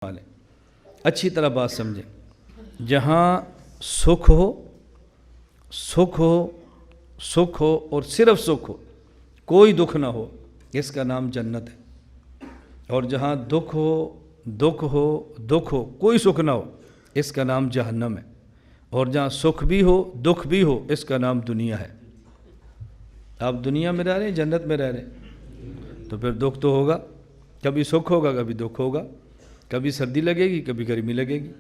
والے اچھی طرح بات سمجھیں، جہاں سکھ ہو اور صرف سکھ ہو، کوئی دکھ نہ ہو، اس کا نام جنت ہے۔ اور جہاں دکھ ہو کوئی سکھ نہ ہو، اس کا نام جہنم ہے۔ اور جہاں سکھ بھی ہو دکھ بھی ہو، اس کا نام دنیا ہے۔ آپ دنیا میں رہ رہے ہیں، جنت میں رہ رہے ہیں، تو پھر دکھ تو ہوگا، کبھی سکھ ہوگا کبھی دکھ ہوگا، کبھی سردی لگے گی کبھی گرمی لگے گی،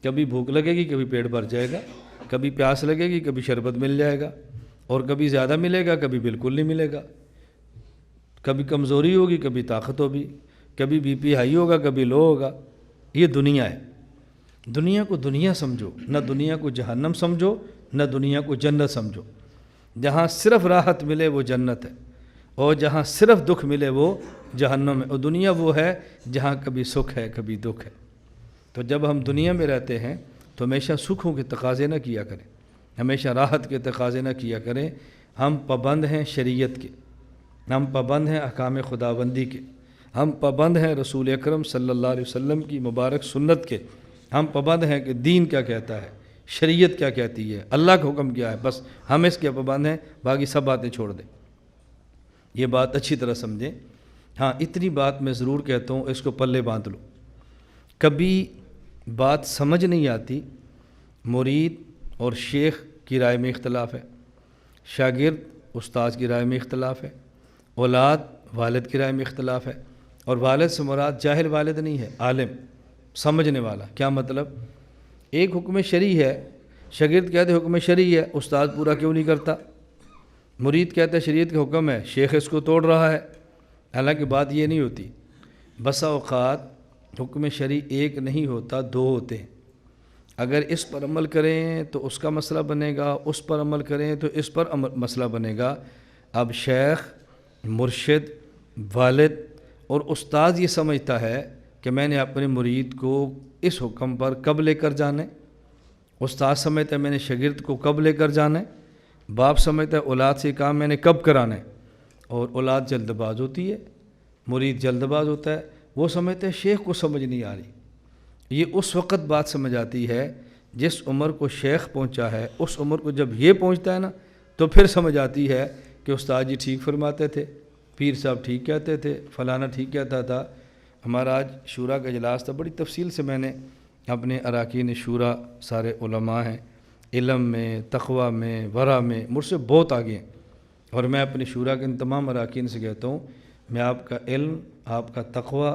کبھی بھوک لگے گی کبھی پیٹ بھر جائے گا، کبھی پیاس لگے گی کبھی شربت مل جائے گا، اور کبھی زیادہ ملے گا کبھی بالکل نہیں ملے گا، کبھی کمزوری ہوگی کبھی طاقت ہوگی، کبھی بی پی ہائی ہوگا کبھی لو ہوگا۔ یہ دنیا ہے۔ دنیا کو دنیا سمجھو، نہ دنیا کو جہنم سمجھو، نہ دنیا کو جنت سمجھو۔ جہاں صرف راحت ملے وہ جنت ہے، اور جہاں صرف دکھ ملے وہ جہنم ہے۔ اور دنیا وہ ہے جہاں کبھی سکھ ہے کبھی دکھ ہے۔ تو جب ہم دنیا میں رہتے ہیں تو ہمیشہ سکھوں کے تقاضے نہ کیا کریں، ہمیشہ راحت کے تقاضے نہ کیا کریں۔ ہم پابند ہیں شریعت کے، ہم پابند ہیں احکام خداوندی کے، ہم پابند ہیں رسول اکرم صلی اللہ علیہ وسلم کی مبارک سنت کے، ہم پابند ہیں کہ دین کیا کہتا ہے، شریعت کیا کہتی ہے، اللہ کا حکم کیا ہے، بس ہم اس کے پابند ہیں، باقی سب باتیں چھوڑ دیں۔ یہ بات اچھی طرح سمجھیں۔ ہاں، اتنی بات میں ضرور کہتا ہوں، اس کو پلے باندھ لو۔ کبھی بات سمجھ نہیں آتی، مرید اور شیخ کی رائے میں اختلاف ہے، شاگرد استاذ کی رائے میں اختلاف ہے، اولاد والد کی رائے میں اختلاف ہے۔ اور والد سے مراد جاہل والد نہیں ہے، عالم سمجھنے والا۔ کیا مطلب؟ ایک حکم شرعی ہے، شاگرد کہتے حکم شرعی ہے، استاذ پورا کیوں نہیں کرتا؟ مرید کہتا ہے شریعت کا حکم ہے، شیخ اس کو توڑ رہا ہے۔ حالانکہ بات یہ نہیں ہوتی۔ بسا اوقات حکم شرعی ایک نہیں ہوتا، دو ہوتے ہیں۔ اگر اس پر عمل کریں تو اس کا مسئلہ بنے گا، اس پر عمل کریں تو اس پر مسئلہ بنے گا۔ اب شیخ، مرشد، والد اور استاذ یہ سمجھتا ہے کہ میں نے اپنے مرید کو اس حکم پر کب لے کر جانا ہے، استاذ سمجھتا ہے میں نے شاگرد کو کب لے کر جانا ہے، باپ سمجھتا ہے اولاد سے کام میں نے کب کرانا ہے۔ اور اولاد جلد باز ہوتی ہے، مرید جلد باز ہوتا ہے، وہ سمجھتا ہے شیخ کو سمجھ نہیں آ رہی۔ یہ اس وقت بات سمجھ آتی ہے جس عمر کو شیخ پہنچا ہے، اس عمر کو جب یہ پہنچتا ہے نا تو پھر سمجھ آتی ہے کہ استاد جی ٹھیک فرماتے تھے، پیر صاحب ٹھیک کہتے تھے، فلانا ٹھیک کہتا تھا۔ ہمارا آج شورا کا اجلاس تھا، بڑی تفصیل سے میں نے اپنے اراکین شورا سارے علماء ہیں، علم میں، تقوی میں، ورع میں مجھ سے بہت آگے ہیں، اور میں اپنے شورا کے ان تمام اراکین سے کہتا ہوں میں آپ کا علم، آپ کا تقوی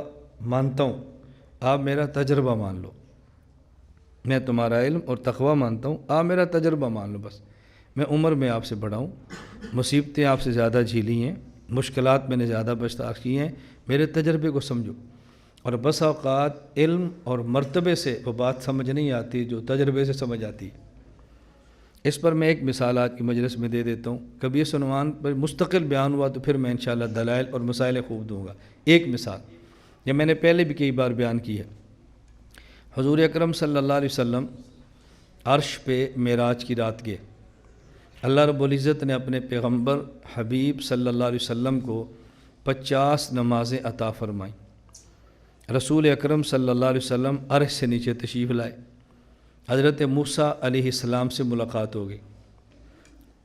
مانتا ہوں، آپ میرا تجربہ مان لو۔ میں تمہارا علم اور تقوی مانتا ہوں، آپ میرا تجربہ مان لو بس۔ میں عمر میں آپ سے بڑا ہوں، مصیبتیں آپ سے زیادہ جھیلی ہیں، مشکلات میں نے زیادہ برداشت کی ہیں، میرے تجربے کو سمجھو۔ اور بس اوقات علم اور مرتبے سے وہ بات سمجھ نہیں آتی جو تجربے سے سمجھ آتی ہے۔ اس پر میں ایک مثال آج کی مجلس میں دے دیتا ہوں، کبھی اس عنوان پر مستقل بیان ہوا تو پھر میں انشاءاللہ دلائل اور مسائل خوب دوں گا۔ ایک مثال یہ میں نے پہلے بھی کئی بار بیان کی ہے۔ حضور اکرم صلی اللہ علیہ وسلم عرش پہ معراج کی رات گئے۔ اللہ رب العزت نے اپنے پیغمبر حبیب صلی اللہ علیہ وسلم کو 50 نمازیں عطا فرمائیں۔ رسول اکرم صلی اللہ علیہ وسلم عرش سے نیچے تشریف لائے، حضرت موسیٰ علیہ السلام سے ملاقات ہو گئی۔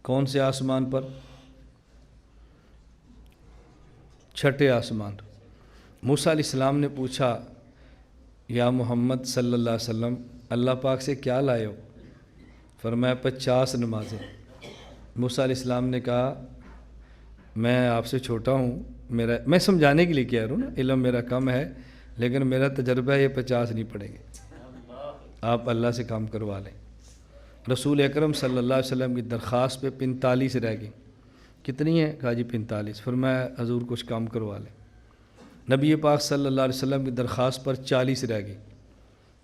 کون سے آسمان پر؟ چھٹے آسمان۔ موسیٰ علیہ السلام نے پوچھا یا محمد صلی اللہ علیہ وسلم اللہ پاک سے کیا لائے ہو؟ فرمایا 50 نمازیں۔ موسیٰ علیہ السلام نے کہا میں آپ سے چھوٹا ہوں، میں سمجھانے کے لیے کہہ رہا ہوں نا، علم میرا کم ہے لیکن میرا تجربہ یہ 50 نہیں پڑیں گے، آپ اللہ سے کام کروا لیں۔ رسول اکرم صلی اللہ علیہ وسلم کی درخواست پہ 45 رہ گئی۔ کتنی ہے؟ کہا جی 45۔ فرمایا حضور کچھ کام کروا لیں۔ نبی پاک صلی اللہ علیہ وسلم کی درخواست پر 40 رہ گئی۔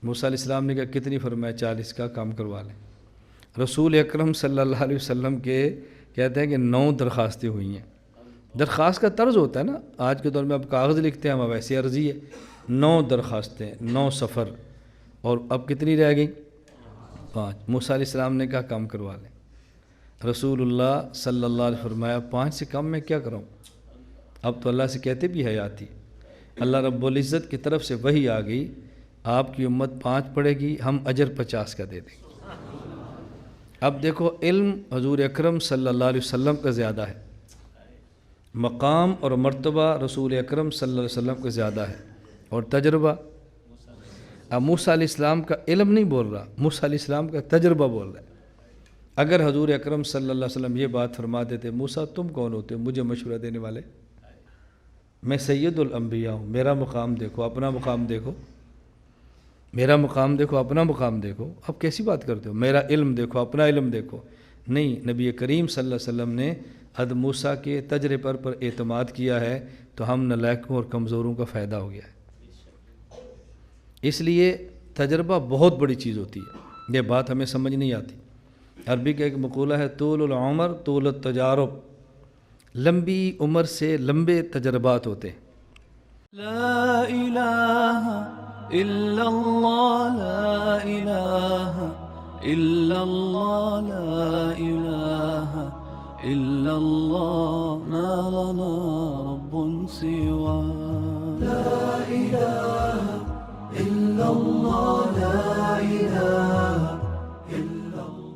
موسیٰ علیہ السلام نے کہا کتنی؟ فرمایا 40 کا کام کروا لیں۔ رسول اکرم صلی اللہ علیہ وسلم کے کہتے ہیں کہ 9 درخواستیں ہوئی ہیں۔ درخواست کا طرز ہوتا ہے نا، آج کے دور میں اب کاغذ لکھتے ہیں، ہم ویسے عرضی ہے۔ 9 درخواستیں، 9 سفر، اور اب کتنی رہ گئی؟ 5۔ موسیٰ علیہ السلام نے کہا کام کروا لیں۔ رسول اللہ صلی اللہ علیہ وسلم فرمایا 5 سے کم میں کیا کروں؟ اب تو اللہ سے کہتے بھی حیاتی۔ اللہ رب العزت کی طرف سے وحی آ گئی آپ کی امت 5 پڑھے گی، ہم اجر 50 کا دے دیں گے۔ اب دیکھو علم حضور اکرم صلی اللہ علیہ وسلم کا زیادہ ہے، مقام اور مرتبہ رسول اکرم صلی اللہ علیہ وسلم کا زیادہ ہے، اور تجربہ اب موسیٰ علیہ السلام کا علم نہیں بول رہا، موسیٰ علیہ السلام کا تجربہ بول رہا ہے۔ اگر حضور اکرم صلی اللہ علیہ وسلم یہ بات فرما دیتے، موسیٰ تم کون ہوتے ہو مجھے مشورہ دینے والے؟ میں سید الانبیاء ہوں، میرا مقام دیکھو، اپنا مقام دیکھو، میرا مقام دیکھو، اپنا مقام دیکھو، اب کیسی بات کرتے ہو؟ میرا علم دیکھو، اپنا علم دیکھو۔ نہیں، نبی کریم صلی اللہ علیہ وسلم نے حضرت موسیٰ کے تجربے پر اعتماد کیا ہے، تو ہم نالائقوں اور کمزوروں کا فائدہ ہو گیا ہے۔ اس لیے تجربہ بہت بڑی چیز ہوتی ہے، یہ بات ہمیں سمجھ نہیں آتی۔ عربی کا ایک مقولہ ہے، طول العمر طول التجارب، لمبی عمر سے لمبے تجربات ہوتے ہیں۔ لا الہ الا اللہ، لا الہ الا اللہ، لا الہ الا اللہ، ما لنا رب سواه۔